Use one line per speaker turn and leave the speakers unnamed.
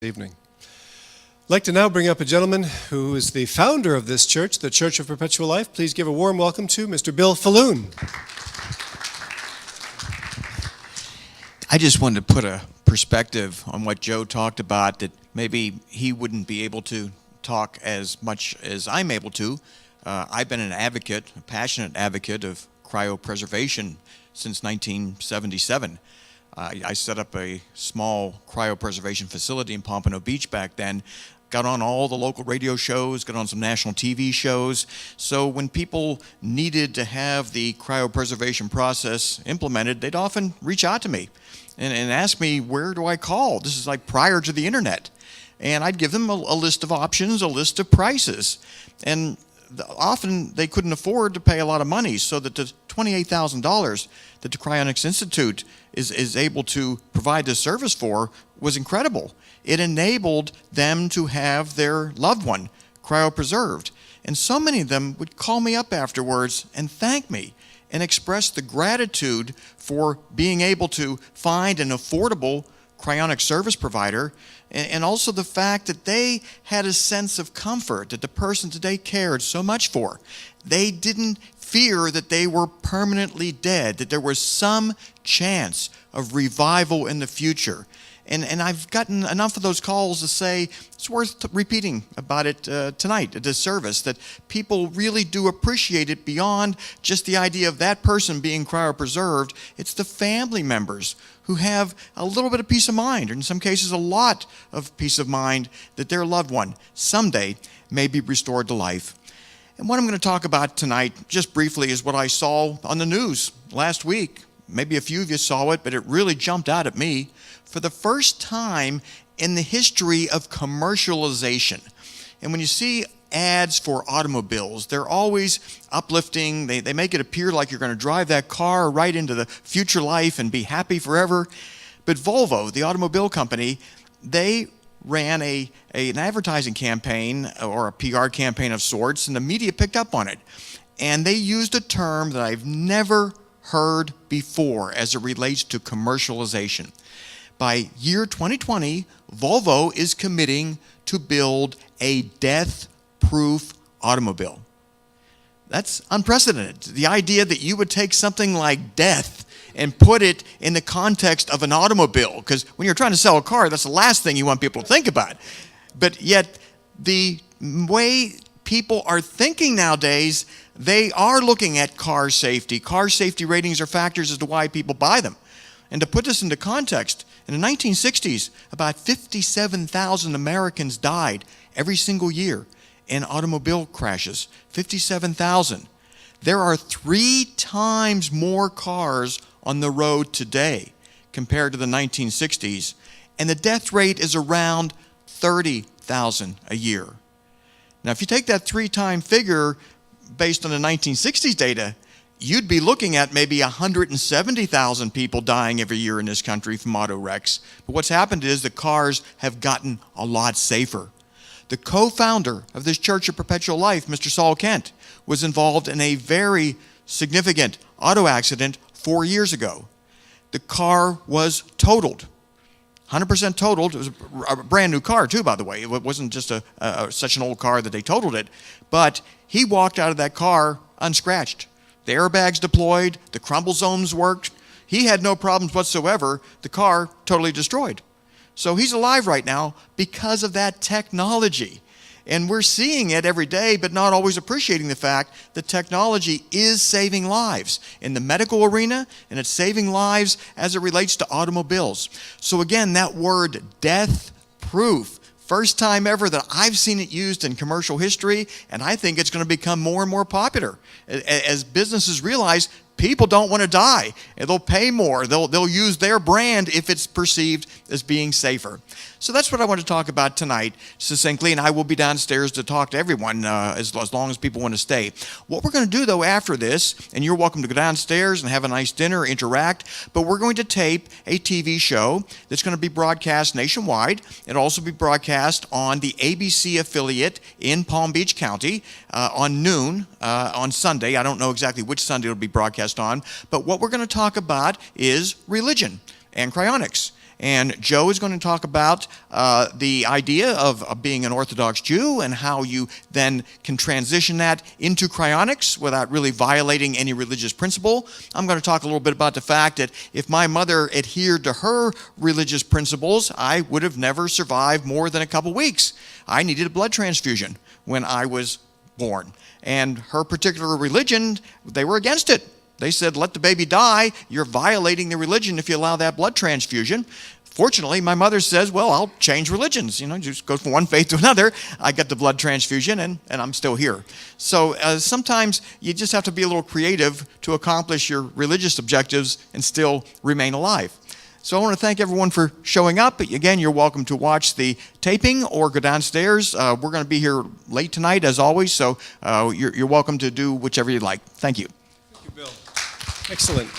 Evening. I'd like to now bring up a gentleman who is the founder of this church, the Church of Perpetual Life. Please give a warm welcome to Mr. Bill Faloon.
I just wanted to put a perspective on what Joe talked about, that maybe he wouldn't be able to talk as much as I'm able to. I've been an advocate, a passionate advocate of cryopreservation since 1977. I set up a small cryopreservation facility in Pompano Beach back then, got on all the local radio shows, got on some national TV shows. So when people needed to have the cryopreservation process implemented, they'd often reach out to me and ask me, where do I call? This is like prior to the internet. And I'd give them a list of options, a list of prices. And often they couldn't afford to pay a lot of money, so that the $28,000 that the Cryonics Institute is able to provide this service for was incredible. It enabled them to have their loved one cryopreserved. And so many of them would call me up afterwards and thank me and express the gratitude for being able to find an affordable cryonic service provider, and also the fact that they had a sense of comfort that the person that they cared so much for, they didn't fear that they were permanently dead, that there was some chance of revival in the future. And I've gotten enough of those calls to say it's worth repeating about it tonight at this service, that people really do appreciate it beyond just the idea of that person being cryopreserved. It's the family members who have a little bit of peace of mind, or in some cases a lot of peace of mind, that their loved one someday may be restored to life. And what I'm going to talk about tonight, just briefly, is what I saw on the news last week. Maybe a few of you saw it, but it really jumped out at me. For the first time in the history of commercialization. And when you see ads for automobiles, they're always uplifting. They make it appear like you're going to drive that car right into the future life and be happy forever. But Volvo, the automobile company, they ran an advertising campaign, or a PR campaign of sorts, and the media picked up on it. And they used a term that I've never heard before as it relates to commercialization. By year 2020, Volvo is committing to build a death-proof automobile. That's unprecedented. The idea that you would take something like death and put it in the context of an automobile, because when you're trying to sell a car, that's the last thing you want people to think about. But yet, the way people are thinking nowadays, they are looking at car safety. Car safety ratings are factors as to why people buy them. And to put this into context, in the 1960s, about 57,000 Americans died every single year in automobile crashes. 57,000. There are 3 times more cars on the road today compared to the 1960s, and the death rate is around 30,000 a year. Now, if you take that 3-time figure based on the 1960s data, you'd be looking at maybe 170,000 people dying every year in this country from auto wrecks. But what's happened is the cars have gotten a lot safer. The co-founder of this Church of Perpetual Life, Mr. Saul Kent, was involved in a very significant auto accident 4 years ago. The car was totaled. 100% totaled. It was a brand new car too, by the way. It wasn't just such an old car that they totaled it. But he walked out of that car unscratched. The airbags deployed, the crumble zones worked. He had no problems whatsoever. The car totally destroyed. So he's alive right now because of that technology. And we're seeing it every day, but not always appreciating the fact that technology is saving lives in the medical arena, and it's saving lives as it relates to automobiles. So again, that word death-proof, first time ever that I've seen it used in commercial history, and I think it's going to become more and more popular as businesses realize people don't want to die, and they'll pay more. They'll use their brand if it's perceived as being safer. So that's what I want to talk about tonight, succinctly, and I will be downstairs to talk to everyone as long as people want to stay. What we're going to do, though, after this, and you're welcome to go downstairs and have a nice dinner, interact, but we're going to tape a TV show that's going to be broadcast nationwide. It'll also be broadcast on the ABC affiliate in Palm Beach County on noon on Sunday. I don't know exactly which Sunday it'll be broadcast on, but what we're going to talk about is religion and cryonics. And Joe is going to talk about the idea of being an Orthodox Jew and how you then can transition that into cryonics without really violating any religious principle. I'm going to talk a little bit about the fact that if my mother adhered to her religious principles, I would have never survived more than a couple weeks. I needed a blood transfusion when I was born. And her particular religion, they were against it. They said, let the baby die. You're violating the religion if you allow that blood transfusion. Fortunately, my mother says, well, I'll change religions. Just go from one faith to another. I get the blood transfusion, and I'm still here. So sometimes you just have to be a little creative to accomplish your religious objectives and still remain alive. So I want to thank everyone for showing up. Again, you're welcome to watch the taping or go downstairs. We're going to be here late tonight, as always, so you're welcome to do whichever you like. Thank you.
Thank you, Bill. Excellent.